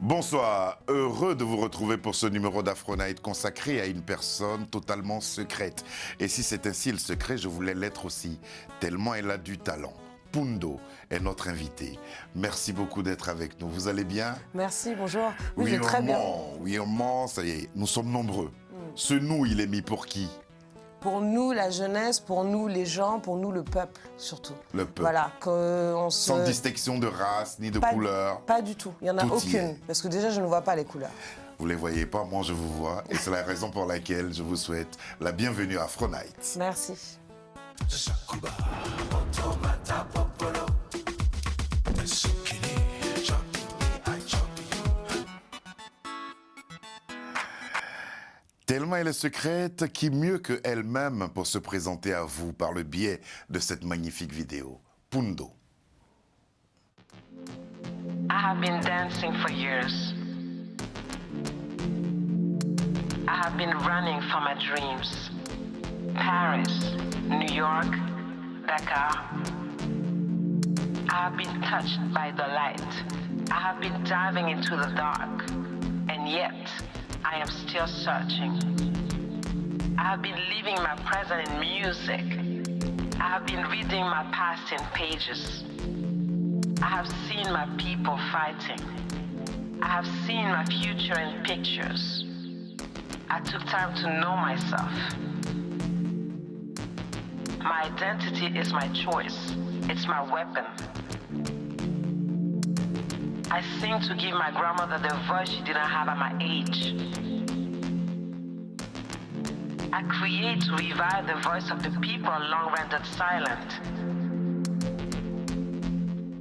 Bonsoir, heureux de vous retrouver pour ce numéro d'Afro Night consacré à une personne totalement secrète. Et si c'est ainsi le secret, je voulais l'être aussi, tellement elle a du talent. Pundo est notre invité. Merci beaucoup d'être avec nous. Vous allez bien? Merci, bonjour. Oui, je vais très bien. Oui, on ment, ça y est, nous sommes nombreux. Ce nous, il est mis pour qui? Pour nous, la jeunesse, pour nous, les gens, pour nous, le peuple, surtout. Le peuple. Voilà, qu'on se... Sans distinction de race ni de couleur. Pas du tout, il n'y en a Tout y aucune. est. Parce que déjà, je ne vois pas les couleurs. Vous ne les voyez pas, moi je vous vois. Et c'est la raison pour laquelle je vous souhaite la bienvenue à Afro Night. Merci. Tellement elle est secrète, qui mieux qu'elle-même pour se présenter à vous par le biais de cette magnifique vidéo. Pundo. I have been dancing for years. I have been running for my dreams. Paris, New York, Dakar. I have been touched by the light. I have been diving into the dark. And yet, I am still searching. I have been living my present in music. I have been reading my past in pages. I have seen my people fighting. I have seen my future in pictures. I took time to know myself. My identity is my choice. It's my weapon. I sing to give my grandmother the voice she didn't have at my age. I create to revive the voice of the people long rendered silent.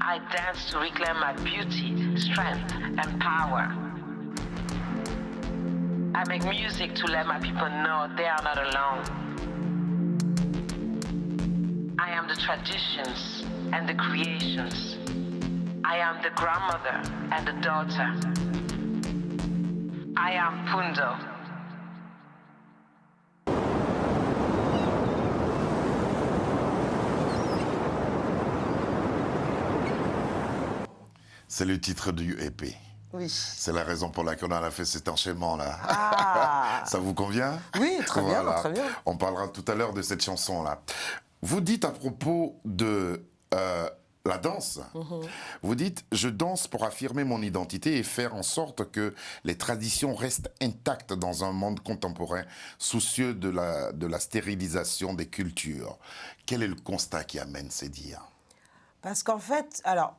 I dance to reclaim my beauty, strength, and power. I make music to let my people know they are not alone. I am the traditions and the creations. I am the grandmother and the daughter. I am Pundo. C'est le titre du EP. Oui. C'est la raison pour laquelle on a fait cet enchaînement-là. Ah. Ça vous convient? Oui, très bien, très bien. On parlera tout à l'heure de cette chanson-là. Vous dites à propos de la danse, vous dites « Je danse pour affirmer mon identité et faire en sorte que les traditions restent intactes dans un monde contemporain soucieux de la stérilisation des cultures. » Quel est le constat qui amène ces dires? Parce qu'en fait, alors,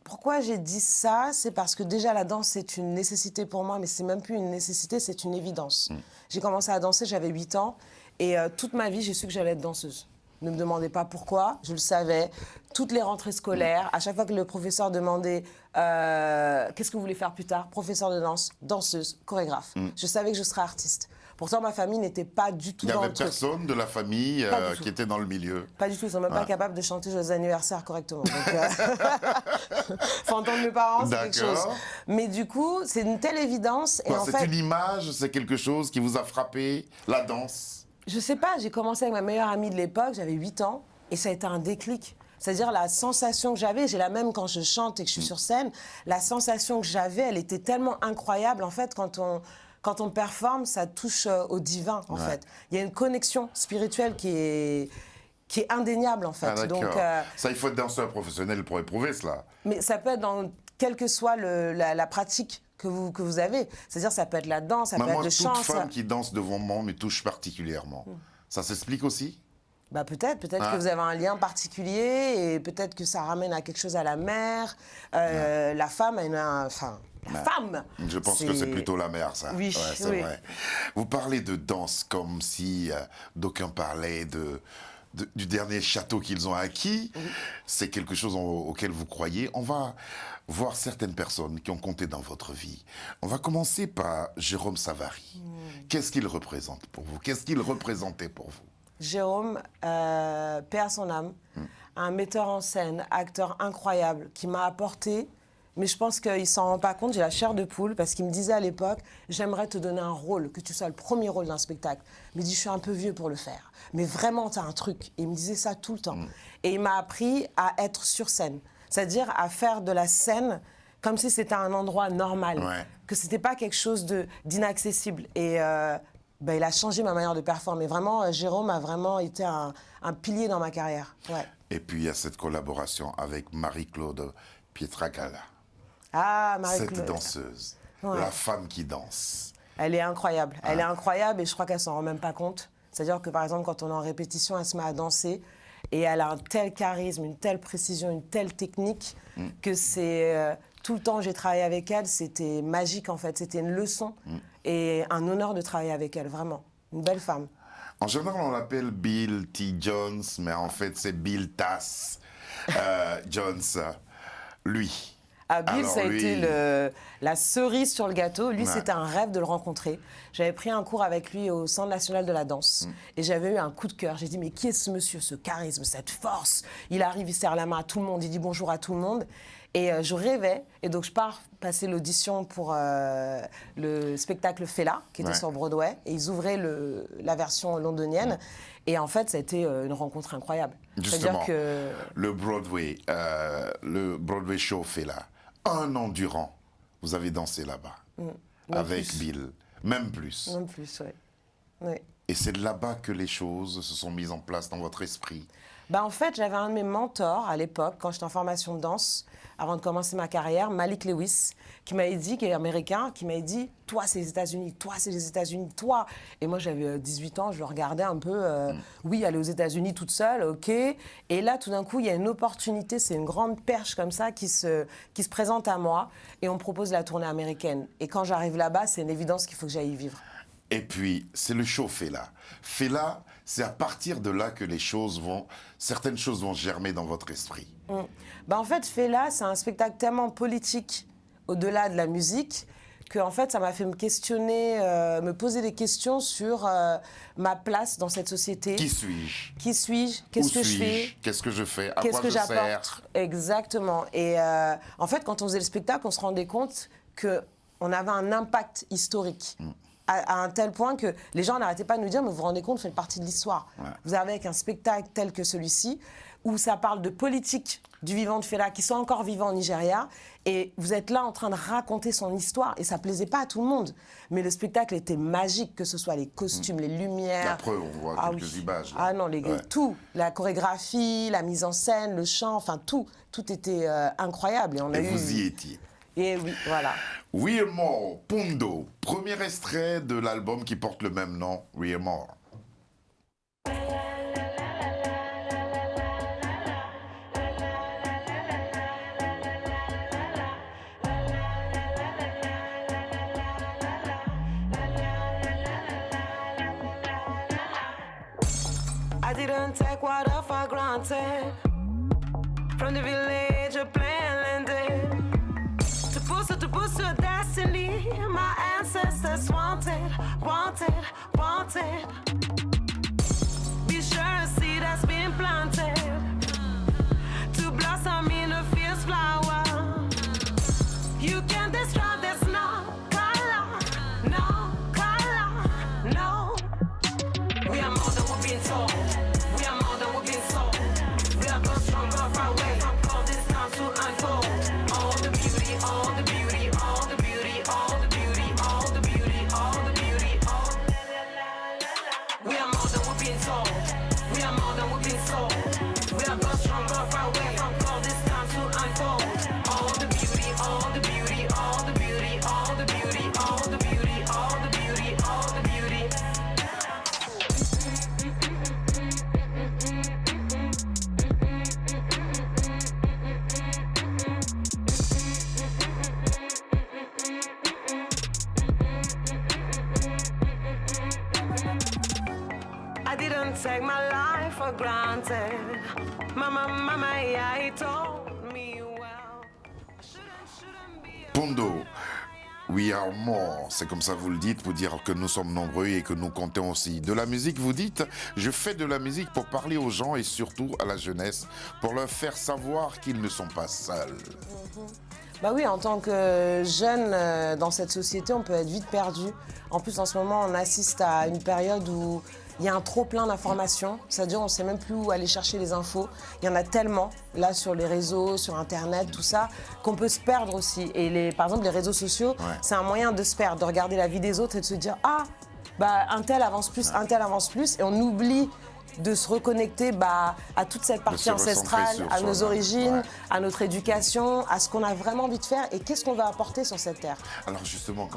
pourquoi j'ai dit ça? C'est parce que déjà, la danse, c'est une nécessité pour moi, mais c'est même plus une nécessité, c'est une évidence. J'ai commencé à danser, j'avais 8 ans, et toute ma vie, j'ai su que j'allais être danseuse. Ne me demandez pas pourquoi, je le savais. Toutes les rentrées scolaires, à chaque fois que le professeur demandait qu'est-ce que vous voulez faire plus tard, professeur de danse, danseuse, chorégraphe. Je savais que je serais artiste. Pourtant, ma famille n'était pas du tout dans le truc. Il n'y avait personne de la famille qui était dans le milieu. Pas du tout, ils sont même pas capables de chanter joyeux anniversaire correctement. Donc, faut entendre mes parents, c'est quelque chose. Mais du coup, c'est une telle évidence. C'est une image, c'est quelque chose qui vous a frappé, la danse? Je sais pas, j'ai commencé avec ma meilleure amie de l'époque, j'avais 8 ans, et ça a été un déclic. C'est-à-dire la sensation que j'avais, j'ai la même quand je chante et que je suis sur scène, la sensation que j'avais, elle était tellement incroyable. En fait, quand on performe, ça touche au divin, en fait. Il y a une connexion spirituelle qui est indéniable, en fait. Ah, donc, ça, il faut être danseur professionnel pour éprouver cela. Mais ça peut être dans quelle que soit la pratique que vous avez. C'est-à-dire, ça peut être la danse, ça peut être le chant. Toute femme qui danse devant moi me touche particulièrement. Ça s'explique aussi? Bah peut-être que vous avez un lien particulier et peut-être que ça ramène à quelque chose à la mère. La femme, femme. Je pense que c'est plutôt la mère, ça. Oui, ouais, c'est vrai. Vous parlez de danse comme si d'aucuns parlaient du dernier château qu'ils ont acquis. C'est quelque chose auquel vous croyez. On va voir certaines personnes qui ont compté dans votre vie. On va commencer par Jérôme Savary. Qu'est-ce qu'il représente pour vous? Qu'est-ce qu'il représentait pour vous? Jérôme, paix à son âme, un metteur en scène, acteur incroyable qui m'a apporté, mais je pense qu'il ne s'en rend pas compte, j'ai la chair de poule, parce qu'il me disait à l'époque, j'aimerais te donner un rôle, que tu sois le premier rôle d'un spectacle. Il me dit, je suis un peu vieux pour le faire, mais vraiment, tu as un truc. Et il me disait ça tout le temps. Et il m'a appris à être sur scène, c'est-à-dire à faire de la scène comme si c'était un endroit normal, Ouais. que c'était pas quelque chose d'inaccessible. Et il a changé ma manière de performer. Vraiment, Jérôme a vraiment été un pilier dans ma carrière. Ouais. Et puis il y a cette collaboration avec Marie-Claude Pietragala, Ah, cette Marie-Claude. danseuse, Ouais. la femme qui danse. Elle est incroyable. Elle est incroyable et je crois qu'elle s'en rend même pas compte. C'est-à-dire que par exemple, quand on est en répétition, elle se met à danser et elle a un tel charisme, une telle précision, une telle technique que c'est tout le temps où j'ai travaillé avec elle, c'était magique en fait. C'était une leçon et un honneur de travailler avec elle, vraiment. Une belle femme. En général, on l'appelle Bill T. Jones, mais en fait, c'est Bill Tass Jones. Lui. Ah, Bill, Alors, ça a lui- été la cerise sur le gâteau. Lui, Ouais. c'était un rêve de le rencontrer. J'avais pris un cours avec lui au Centre national de la danse. Et j'avais eu un coup de cœur. J'ai dit, mais qui est ce monsieur, ce charisme, cette force? Il arrive, il serre la main à tout le monde, il dit bonjour à tout le monde. Et je rêvais. Et donc, je pars passer l'audition pour le spectacle Fela, qui était Ouais. sur Broadway. Et ils ouvraient la version londonienne. Et en fait, ça a été une rencontre incroyable. Justement, C'est-à-dire que... le Broadway Show fait là. 1 an durant, vous avez dansé là-bas. Avec plus. Bill. Même plus. Non plus, oui. Oui. Et c'est là-bas que les choses se sont mises en place dans votre esprit. Bah en fait, j'avais un de mes mentors à l'époque, quand j'étais en formation de danse, avant de commencer ma carrière, Malik Lewis, qui m'avait dit, qui est américain, qui m'avait dit « Toi, c'est les États-Unis, toi, c'est les États-Unis, toi !» Et moi, j'avais 18 ans, je le regardais un peu, oui, aller aux États-Unis toute seule, ok. Et là, tout d'un coup, il y a une opportunité, c'est une grande perche comme ça qui se présente à moi, et on me propose la tournée américaine. Et quand j'arrive là-bas, c'est une évidence qu'il faut que j'aille y vivre. Et puis, c'est le show Fela. Fela, c'est à partir de là que certaines choses vont germer dans votre esprit. Bah en fait, Fela, c'est un spectacle tellement politique au-delà de la musique que en fait, ça m'a fait me questionner, me poser des questions sur ma place dans cette société. Qui suis-je? Qui suis-je? Qu'est-ce Où que je suis-je? fais? Qu'est-ce que je fais? À Qu'est-ce quoi que je j'apporte? sers? Exactement. Et en fait, quand on faisait le spectacle, on se rendait compte qu'on avait un impact historique. À un tel point que les gens n'arrêtaient pas de nous dire, mais vous vous rendez compte, vous faites partie de l'histoire. Ouais. Vous avez avec un spectacle tel que celui-ci, où ça parle de politique du vivant de Fela, qui sont encore vivants au Nigeria, et vous êtes là en train de raconter son histoire, et ça plaisait pas à tout le monde. Mais le spectacle était magique, que ce soit les costumes, les lumières. La preuve, on voit Ah quelques oui. images. là. Ah non, Ouais. tout, la chorégraphie, la mise en scène, le chant, enfin tout était incroyable. Et on a Et eu... vous y étiez. Et oui, voilà. We're More, Pondo, premier extrait de l'album qui porte le même nom, We're More. I didn't take water for granted. From the village of plain landed. To pursue destiny. My ancestors wanted. Be sure a seed has been planted. To blossom in a fierce flower. You can't describe this, no color. We are more than we've been told. We are more than we've been sold. We are grown stronger, far away from cold. This time to unfold. All the beauty, all the beauty, all the beauty, all the beauty, all the beauty, all the beauty, all. We are more than we've been told. We are more than we've been sold. We are grown stronger, far away from cold. This time to unfold. All the beauty, all the beauty, all the beauty, all the beauty, all the beauty, all the beauty, all the beauty. I didn't take my life for granted. Mama, yeah, he told me well. Shouldn't be a- Pondo, We Are More, c'est comme ça vous le dites, pour dire que nous sommes nombreux et que nous comptons aussi. De la musique, vous dites, je fais de la musique pour parler aux gens et surtout à la jeunesse, pour leur faire savoir qu'ils ne sont pas seuls. Bah oui, en tant que jeune dans cette société, on peut être vite perdu. En plus, en ce moment, on assiste à une période où il y a un trop plein d'informations. C'est-à-dire, on ne sait même plus où aller chercher les infos. Il y en a tellement, là, sur les réseaux, sur Internet, tout ça, qu'on peut se perdre aussi. Et par exemple, les réseaux sociaux, c'est un moyen de se perdre, de regarder la vie des autres et de se dire « Ah, bah, un tel avance plus, un tel avance plus ». Et on oublie de se reconnecter à toute cette partie ancestrale, à nos origines, à notre éducation, à ce qu'on a vraiment envie de faire et qu'est-ce qu'on va apporter sur cette terre. Alors justement,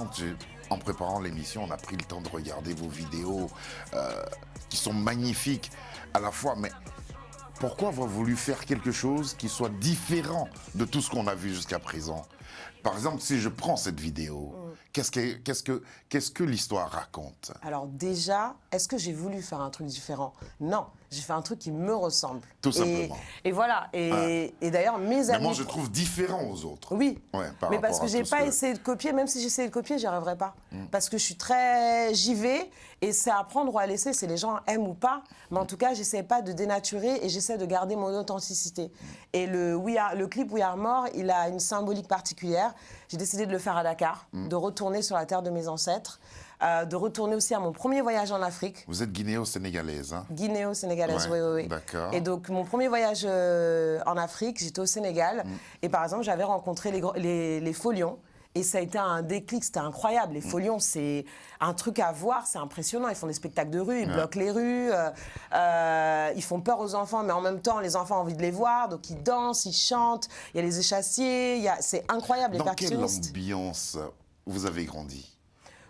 en préparant l'émission, on a pris le temps de regarder vos vidéos qui sont magnifiques à la fois, mais pourquoi avoir voulu faire quelque chose qui soit différent de tout ce qu'on a vu jusqu'à présent? Par exemple, si je prends cette vidéo, qu'est-ce que l'histoire raconte? Alors déjà, est-ce que j'ai voulu faire un truc différent? Non, j'ai fait un truc qui me ressemble. Tout simplement. Et voilà. Et d'ailleurs, mes amis... Mais moi, je trouve différent aux autres. Oui, mais parce que j'ai pas que... essayé de copier, même si j'essayais de copier, j'y arriverais pas. Parce que j'y vais, et c'est à prendre ou à laisser, c'est les gens aiment ou pas. Mais en tout cas, j'essaie pas de dénaturer et j'essaie de garder mon authenticité. Et le clip We Are More, il a une symbolique particulière. J'ai décidé de le faire à Dakar, de retourner sur la terre de mes ancêtres, de retourner aussi à mon premier voyage en Afrique. Vous êtes guinéo-sénégalaise, hein? Guinéo-sénégalaise, oui. D'accord. Et donc, mon premier voyage en Afrique, j'étais au Sénégal. Et par exemple, j'avais rencontré les Folions. Et ça a été un déclic, c'était incroyable. Les Folions, c'est un truc à voir, c'est impressionnant. Ils font des spectacles de rue, ils bloquent les rues, ils font peur aux enfants, mais en même temps, les enfants ont envie de les voir, donc ils dansent, ils chantent. Il y a les échassiers, c'est incroyable, les percussionnistes. Dans quelle ambiance vous avez grandi?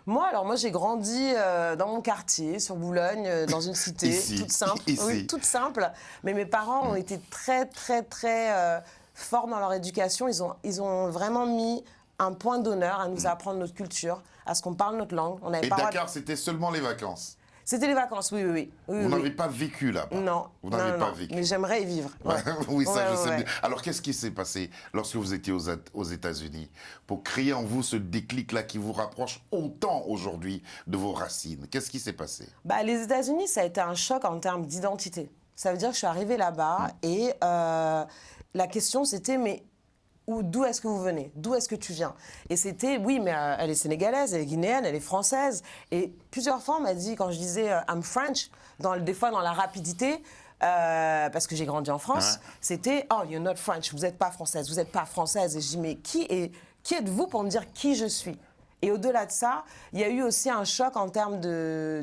Moi, j'ai grandi dans mon quartier, sur Boulogne, dans une cité toute simple. Oui, toute simple. Mais mes parents ont été très, très, très forts dans leur éducation. Ils ont vraiment mis un point d'honneur à nous apprendre notre culture, à ce qu'on parle notre langue. Et Dakar, c'était seulement les vacances? C'était les vacances, oui. Vous n'avez pas vécu là-bas? Non. Vous n'avez pas vécu? Mais j'aimerais y vivre. Ouais. Oui, ça, je sais bien. Alors, qu'est-ce qui s'est passé lorsque vous étiez aux États-Unis pour créer en vous ce déclic-là qui vous rapproche autant aujourd'hui de vos racines? Qu'est-ce qui s'est passé? Les États-Unis, ça a été un choc en termes d'identité. Ça veut dire que je suis arrivée là-bas et la question, c'était, mais d'où est-ce que vous venez? D'où est-ce que tu viens? Et c'était, oui, mais elle est sénégalaise, elle est guinéenne, elle est française. Et plusieurs fois, on m'a dit, quand je disais I'm French, des fois dans la rapidité, parce que j'ai grandi en France, c'était oh, you're not French, vous n'êtes pas française, vous n'êtes pas française. Et je dis, mais qui êtes-vous pour me dire qui je suis? Et au-delà de ça, il y a eu aussi un choc en termes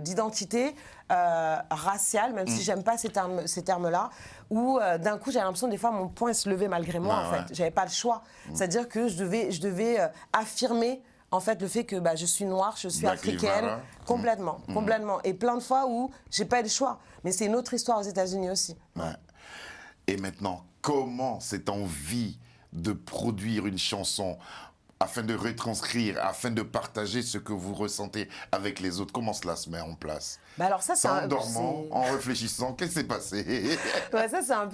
d'identité raciale, même si j'aime pas ces termes-là, où d'un coup, j'avais l'impression des fois mon poing se levait malgré moi, en fait. J'avais pas le choix. C'est-à-dire que je devais affirmer en fait le fait que je suis noire, je suis africaine, complètement. Et plein de fois où j'ai pas eu le choix. Mais c'est une autre histoire aux États-Unis aussi. Ouais. Et maintenant, comment cette envie de produire une chanson afin de retranscrire, afin de partager ce que vous ressentez avec les autres, comment cela se met en place? Alors ça, c'est en dormant, en réfléchissant, qu'est-ce qui s'est passé? Ça, c'est un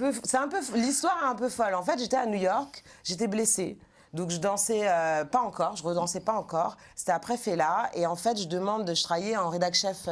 peu l'histoire est un peu folle. En fait, j'étais à New York, j'étais blessée. Donc je dansais pas encore, je redansais pas encore. C'était après Fela. Et en fait, je travaillais en rédac chef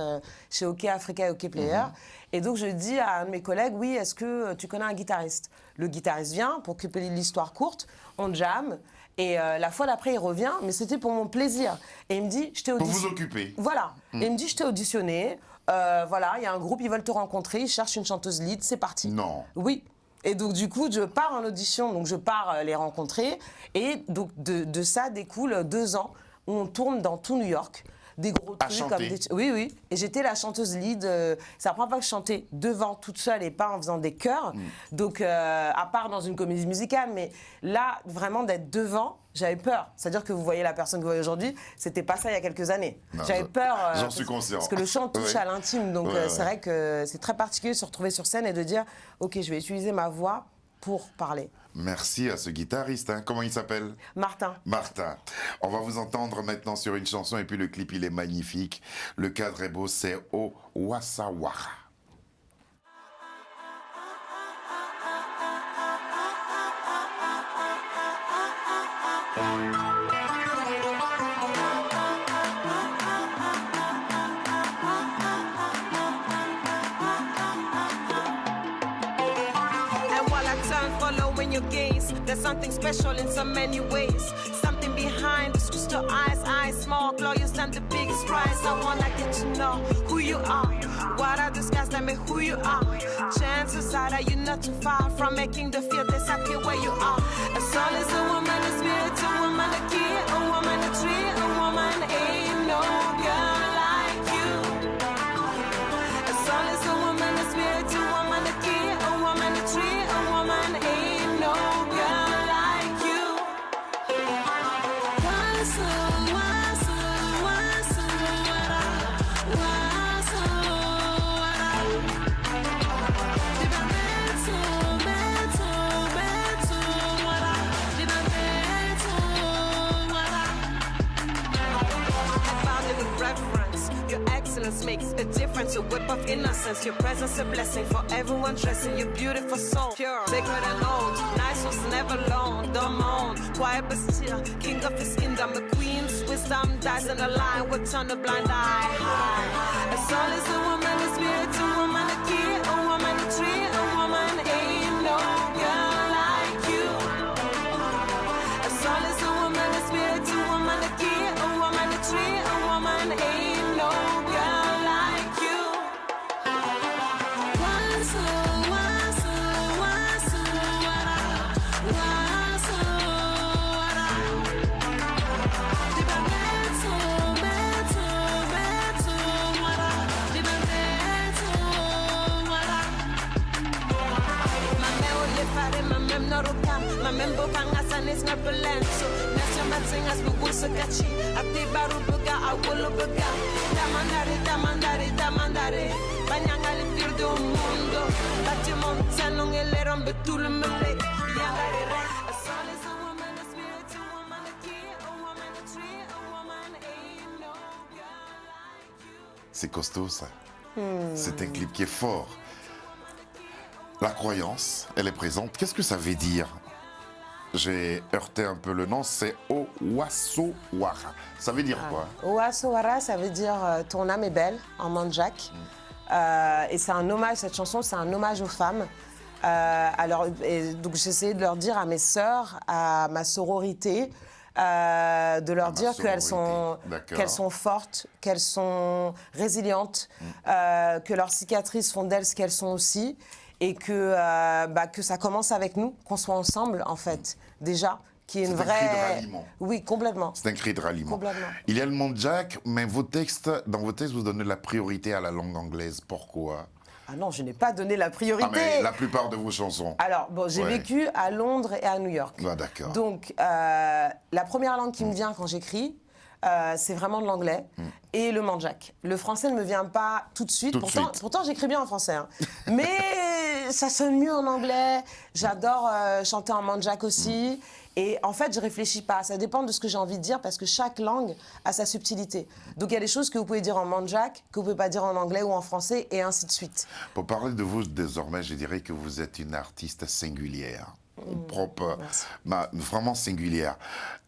chez OK Africa et OK Player. Et donc je dis à un de mes collègues, oui, est-ce que tu connais un guitariste? Le guitariste vient, pour couper l'histoire courte, on jam. Et la fois d'après, il revient, mais c'était pour mon plaisir. Et il me dit, je t'ai auditionné. Pour vous occuper. Voilà. Et il me dit, je t'ai auditionné. Voilà, il y a un groupe, ils veulent te rencontrer, ils cherchent une chanteuse lead, c'est parti. Non. Oui. Et donc, du coup, je pars en audition, donc je pars les rencontrer. Et donc, de ça découle 2 ans où on tourne dans tout New York. Des gros trucs comme des... Oui. Et j'étais la chanteuse lead. C'est la première fois que je chantais devant toute seule et pas en faisant des chœurs. Donc, à part dans une comédie musicale. Mais là, vraiment, d'être devant, j'avais peur. C'est-à-dire que vous voyez la personne que vous voyez aujourd'hui, c'était pas ça il y a quelques années. J'avais peur. J'en suis conscient. Parce que le chant touche à l'intime. Donc, c'est vrai que c'est très particulier de se retrouver sur scène et de dire, OK, je vais utiliser ma voix pour parler. Merci à ce guitariste. Comment il s'appelle? Martin. Martin. On va vous entendre maintenant sur une chanson et puis le clip, il est magnifique. Le cadre est beau, c'est Au Wassawara. your gaze. There's something special in so many ways. Something behind those crystal eyes small glow, you stand the biggest prize. I wanna get to know who you are. What are the skies, tell me who you are. Chances are that you're not too far from making the feel disappear where you are. A soul is a woman, a spirit, a woman, a key, a woman, a tree, a woman, ain't no girl like you. A soul is a woman, a spirit, a woman, a key, a woman, a tree, a woman, ain't no girl like you. Your excellence makes a difference, a whip of innocence. Your presence a blessing for everyone dressing your beautiful soul. Pure, sacred and old, nice was never alone. Don't moan, quiet but still, king of his kingdom. The queen's wisdom dies in the line, will turn a blind eye high. A soul is a woman, a spirit, a woman, a key, a woman, a tree, a woman, ain't no girl like you. A soul is a woman, a spirit, a woman, a key, a woman, a tree, a woman, ain't no girl like you. Ma membo kangasa nes na pelenso Nasya matsingas bugul sekachi Ati baru bega awolo bega Damandare Banyangali fir do mundo Bati montano ngeleron betul mele Yangare re A soul is a woman, a spirit, a woman, a key, a woman, a tree, a woman, ain't no girl like you. C'est costaud, ça. C'est un clip qui est fort. La croyance, elle est présente. Qu'est-ce que ça veut dire? J'ai heurté un peu le nom, c'est Owasowara. Ça veut dire quoi? Owasowara, ça veut dire ton âme est belle en mandjak. Et c'est un hommage, cette chanson, c'est un hommage aux femmes. Donc j'essayais de leur dire à mes sœurs, à ma sororité, de leur dire qu'elles sont fortes, qu'elles sont résilientes, que leurs cicatrices font d'elles ce qu'elles sont aussi. Et que ça commence avec nous, qu'on soit ensemble, en fait, déjà, qui est une vraie... C'est un cri de ralliement. Oui, complètement. C'est un cri de ralliement. Complètement. Il y a le mandjak, mais dans vos textes, vous donnez la priorité à la langue anglaise. Pourquoi? Ah non, je n'ai pas donné la priorité. Ah, mais la plupart de vos chansons. Alors, bon, j'ai vécu à Londres et à New York. Ah, d'accord. Donc, la première langue qui me vient quand j'écris, c'est vraiment de l'anglais et le mandjak. Le français ne me vient pas tout de suite. Pourtant, j'écris bien en français. Hein. Mais ça sonne mieux en anglais. J'adore chanter en mandjak aussi. Et en fait, je réfléchis pas. Ça dépend de ce que j'ai envie de dire parce que chaque langue a sa subtilité. Donc, il y a des choses que vous pouvez dire en mandjak que vous pouvez pas dire en anglais ou en français et ainsi de suite. Pour parler de vous désormais, je dirais que vous êtes une artiste singulière. Propre, vraiment singulière.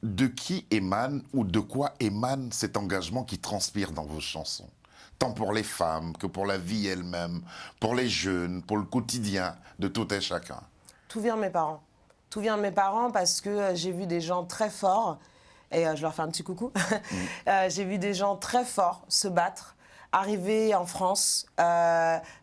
De qui émane ou de quoi émane cet engagement qui transpire dans vos chansons? Tant pour les femmes que pour la vie elle-même, pour les jeunes, pour le quotidien de tout et chacun. Tout vient de mes parents. Tout vient de mes parents parce que j'ai vu des gens très forts, et je leur fais un petit coucou, j'ai vu des gens très forts se battre, arriver en France,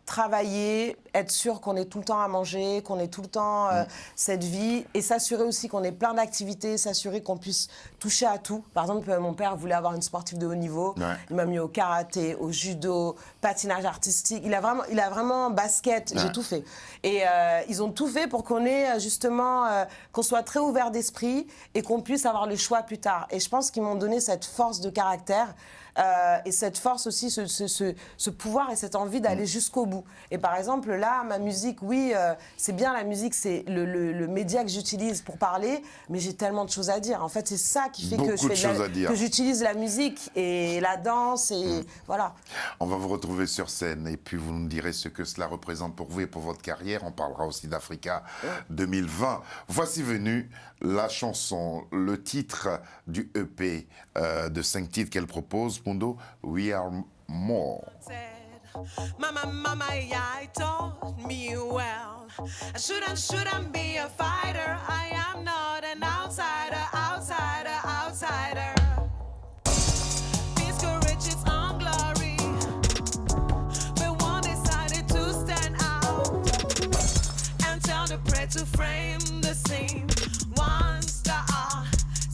travailler, être sûr qu'on ait tout le temps à manger, qu'on ait tout le temps cette vie, et s'assurer aussi qu'on ait plein d'activités, s'assurer qu'on puisse toucher à tout. Par exemple, mon père voulait avoir une sportive de haut niveau, il m'a mis au karaté, au judo, patinage artistique, il a vraiment basket, j'ai tout fait. Et ils ont tout fait pour qu'on ait justement, qu'on soit très ouvert d'esprit et qu'on puisse avoir le choix plus tard. Et je pense qu'ils m'ont donné cette force de caractère. Et cette force aussi, ce pouvoir et cette envie d'aller jusqu'au bout. Et par exemple, là, ma musique, oui, c'est bien la musique, c'est le média que j'utilise pour parler, mais j'ai tellement de choses à dire. En fait, c'est ça qui fait que j'utilise la musique et la danse, et voilà. On va vous retrouver sur scène et puis vous nous direz ce que cela représente pour vous et pour votre carrière. On parlera aussi d'Africa 2020. Voici venue la chanson, le titre du EP de 5 titres qu'elle propose, Mundo, We Are More. Mama, yeah, it taught me well. I shouldn't be a fighter. I am not an outsider, outsider, outsider. Discourage its own glory. But one decided to stand out and tell the prey to frame the scene. Ones that are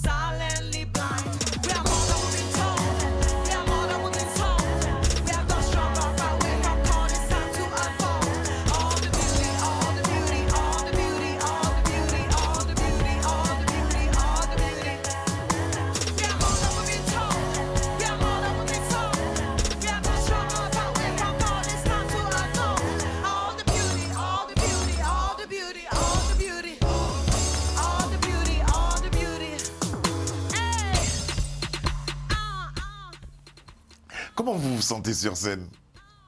silently blind. We are more than what we told. We are more than what we told. We have gone stronger, but we're not called. It's time to unfold. All the beauty, all the beauty, all the beauty, all the beauty, all the beauty, all the beauty, all the beauty. We are more than what we told. We are more than what we told. We have gone stronger, but we're not called. It's time to unfold. All the beauty, all the beauty, all the beauty, all the beauty. All the beauty, all the beauty. Hey. Comment vous vous sentez sur scène?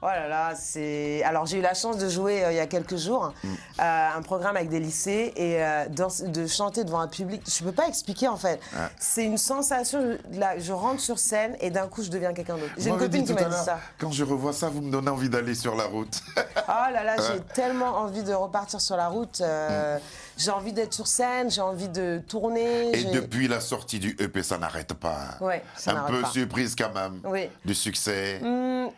Oh là là, c'est... Alors j'ai eu la chance de jouer il y a quelques jours un programme avec des lycées et de chanter devant un public. Je ne peux pas expliquer en fait. C'est une sensation, là, je rentre sur scène et d'un coup je deviens quelqu'un d'autre. J'ai Vous une m'avez copine dit qui tout m'a à dit l'heure, ça. quand je revois ça, vous me donnez envie d'aller sur la route. Oh là là, j'ai tellement envie de repartir sur la route. J'ai envie d'être sur scène, j'ai envie de tourner. Et depuis la sortie du EP, ça n'arrête pas. Ouais, ça Un n'arrête peu pas. surprise quand même Oui. du succès.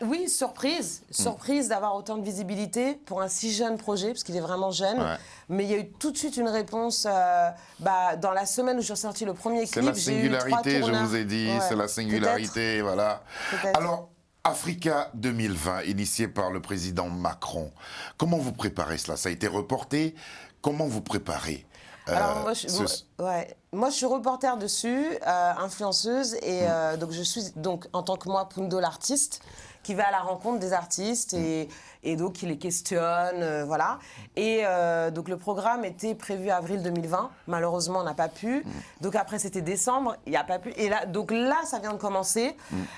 Oui, surprise. Surprise d'avoir autant de visibilité pour un si jeune projet, parce qu'il est vraiment jeune. Ouais. Mais il y a eu tout de suite une réponse. Dans la semaine où j'ai sorti le premier C'est clip, la j'ai eu 3 singularité, je tourneurs. vous ai dit, Ouais, c'est la singularité, voilà. Peut-être. Alors, Africa 2020, initié par le président Macron, comment vous préparez cela? Ça a été reporté. Comment vous préparez Alors moi, je suis reporter dessus, influenceuse, et donc je suis en tant que moi Pundo l'artiste qui va à la rencontre des artistes et donc qui les questionne, voilà. Et donc le programme était prévu avril 2020, malheureusement on n'a pas pu. Donc après c'était décembre, il n'y a pas pu. Et là, donc là ça vient de commencer.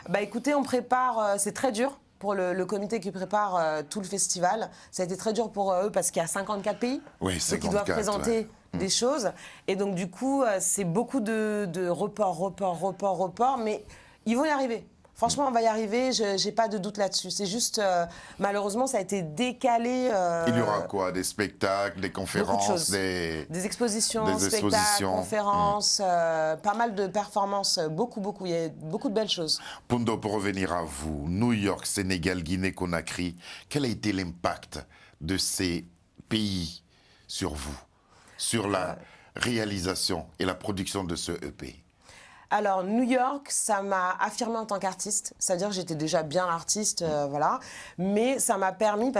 Bah écoutez, on prépare, c'est très dur. Pour le comité qui prépare tout le festival, ça a été très dur pour eux parce qu'il y a 54 pays. Oui, donc ils doivent 54, présenter des choses. Et donc du coup, c'est beaucoup de reports, mais ils vont y arriver. Franchement, on va y arriver, j'ai pas de doute là-dessus. C'est juste, malheureusement, ça a été décalé. Il y aura quoi? Des spectacles, des conférences, des expositions, des spectacles, expositions. conférences, pas mal de performances, beaucoup. Il y a beaucoup de belles choses. Pundo, pour revenir à vous, New York, Sénégal, Guinée-Conakry, quel a été l'impact de ces pays sur vous, sur la réalisation et la production de ce EP? Alors, New York, ça m'a affirmée en tant qu'artiste. C'est-à-dire que j'étais déjà bien artiste, voilà. Mais ça m'a permis,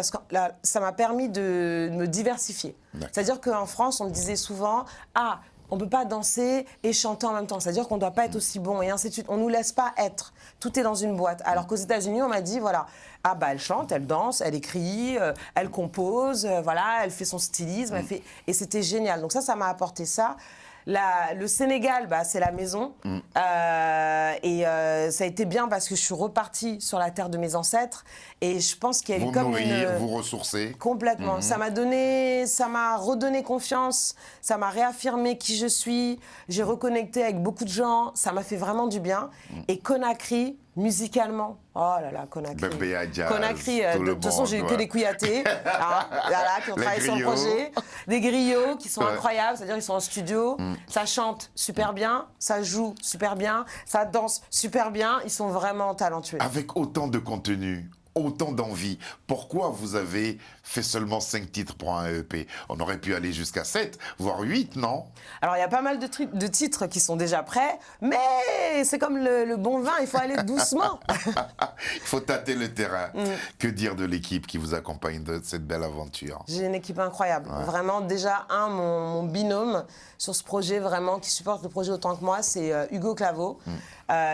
ça m'a permis de me diversifier. C'est-à-dire qu'en France, on me disait souvent « Ah, on ne peut pas danser et chanter en même temps. C'est-à-dire qu'on ne doit pas être aussi bon et ainsi de suite. On ne nous laisse pas être. Tout est dans une boîte. » Alors qu'aux États-Unis, on m'a dit, voilà, ah bah elle chante, elle danse, elle écrit, elle compose, voilà, elle fait son stylisme, elle fait... Et c'était génial. Donc ça m'a apporté ça. Le Sénégal, c'est la maison. Ça a été bien parce que je suis repartie sur la terre de mes ancêtres. Et je pense qu'il y a eu comme vous ressourcer. Complètement. Ça m'a redonné confiance. Ça m'a réaffirmé qui je suis. J'ai reconnecté avec beaucoup de gens. Ça m'a fait vraiment du bien. Et Conakry, musicalement, oh là là, Conakry. Conakry, de toute façon, j'ai eu que des Kouyaté, voilà, qui ont travaillé sur le projet. Des griots qui sont incroyables, c'est-à-dire qu'ils sont en studio, ça chante super bien, ça joue super bien, ça danse super bien, ils sont vraiment talentueux. Avec autant de contenu, autant d'envie, pourquoi vous avez fait seulement 5 titres pour un EP? On aurait pu aller jusqu'à 7, voire 8, non? Alors, il y a pas mal de titres qui sont déjà prêts, mais c'est comme le bon vin, il faut aller doucement. Il faut tâter le terrain. Que dire de l'équipe qui vous accompagne de cette belle aventure? J'ai une équipe incroyable. Vraiment, déjà, mon binôme sur ce projet, vraiment, qui supporte le projet autant que moi, c'est Hugo Claveau,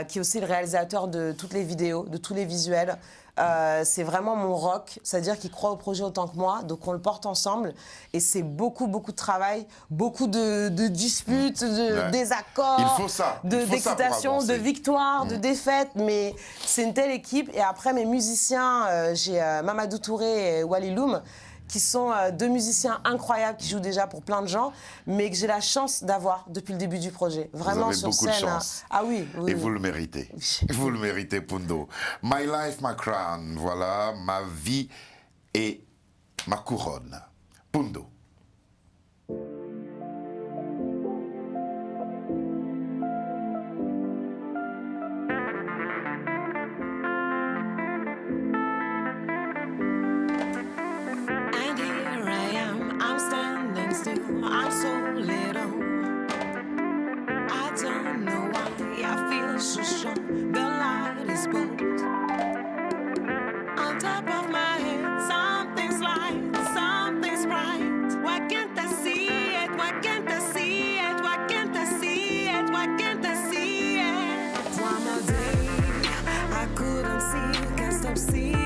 qui est aussi le réalisateur de toutes les vidéos, de tous les visuels. C'est vraiment mon rock, c'est-à-dire qu'il croit au projet autant que moi, donc on le porte ensemble et c'est beaucoup de travail, beaucoup de disputes, de désaccords, il faut ça, d'excitation, de victoires, de défaites, mais c'est une telle équipe. Et après mes musiciens, j'ai Mamadou Touré et Wally Loum, qui sont 2 musiciens incroyables qui jouent déjà pour plein de gens, mais que j'ai la chance d'avoir depuis le début du projet. Vraiment, vous avez sur beaucoup scène. De chance. Ah oui. Et vous le méritez. Vous le méritez, Pundo. My life, my crown. Voilà, ma vie et ma couronne. Pundo. And here I am, I'm standing still, I'm so little. I don't know why I feel so strong, the light is bold. On top of my head, something's light, something's bright. Why can't I see it? Why can't I see it? Why can't I see it? Why can't I see it? One more day, I couldn't see, can't stop seeing.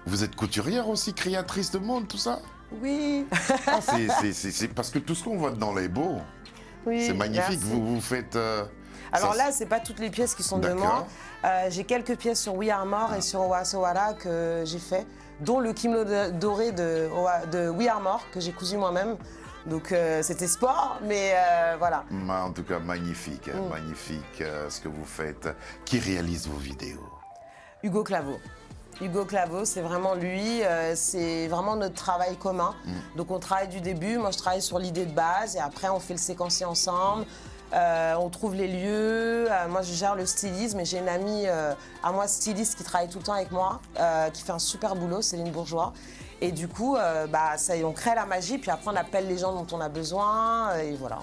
Vous êtes couturière aussi, créatrice de mode, tout ça? Oui. Ah, c'est parce que tout ce qu'on voit dans les beaux, Oui, c'est magnifique. merci. Vous faites... Alors ça, là, c'est pas toutes les pièces qui sont de D'accord. moi. J'ai quelques pièces sur We Are More et sur Owasowara que j'ai fait, dont le kimono doré de We Are More que j'ai cousu moi-même. Donc c'était sport, mais voilà. En tout cas, magnifique, magnifique ce que vous faites. Qui réalise vos vidéos? Hugo Claveau. Hugo Claveau, c'est vraiment lui, c'est vraiment notre travail commun. Donc on travaille du début, moi je travaille sur l'idée de base et après on fait le séquencier ensemble. On trouve les lieux, moi je gère le stylisme et j'ai une amie à moi styliste qui travaille tout le temps avec moi, qui fait un super boulot, Céline Bourgeois. Et du coup, ça y est, on crée la magie, puis après on appelle les gens dont on a besoin et voilà.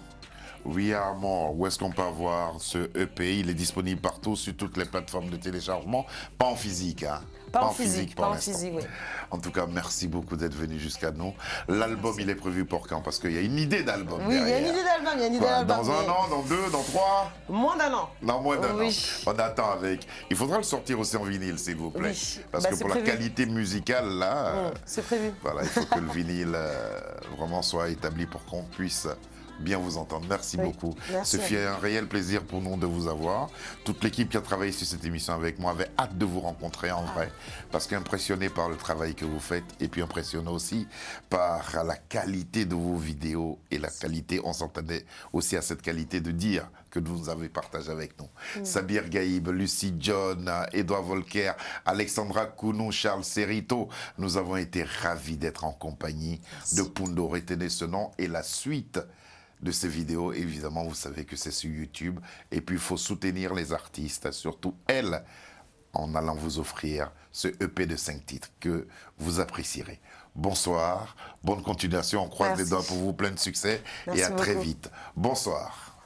We Are More, où est-ce qu'on peut avoir ce EP? Il est disponible partout, sur toutes les plateformes de téléchargement, pas en physique, hein? Pas en physique, pour pas en l'instant. physique, oui. En tout cas, merci beaucoup d'être venu jusqu'à nous. L'album, il est prévu pour quand? Parce qu'il y a une idée d'album Oui, il y a derrière. une idée d'album, il y a une idée Quoi, d'album. dans un an, dans 2, dans 3? Moins d'un an. Non, moins d'un Oui. an. On attend avec. Il faudra le sortir aussi en vinyle, s'il vous plaît. Oui. Parce Bah, que c'est pour la prévu. qualité musicale, là, C'est prévu. voilà, il faut que le vinyle vraiment soit établi pour qu'on puisse bien vous entendre. Merci Oui, beaucoup. merci. Ce fut un réel plaisir pour nous de vous avoir. Toute l'équipe qui a travaillé sur cette émission avec moi avait hâte de vous rencontrer en vrai, parce qu'impressionné par le travail que vous faites et puis impressionné aussi par la qualité de vos vidéos et la qualité, on s'entendait aussi à cette qualité de dire que vous nous avez partagé avec nous. Sabir Gaïb, Lucie John, Edouard Volker, Alexandra Kounou, Charles Serrito, nous avons été ravis d'être en compagnie de Pundo. Retenez ce nom et la suite de ces vidéos, évidemment, vous savez que c'est sur YouTube. Et puis, il faut soutenir les artistes, surtout elles, en allant vous offrir ce EP de 5 titres que vous apprécierez. Bonsoir, bonne continuation, on croise Merci. les doigts pour vous, plein de succès Merci et à très beaucoup. vite. Bonsoir.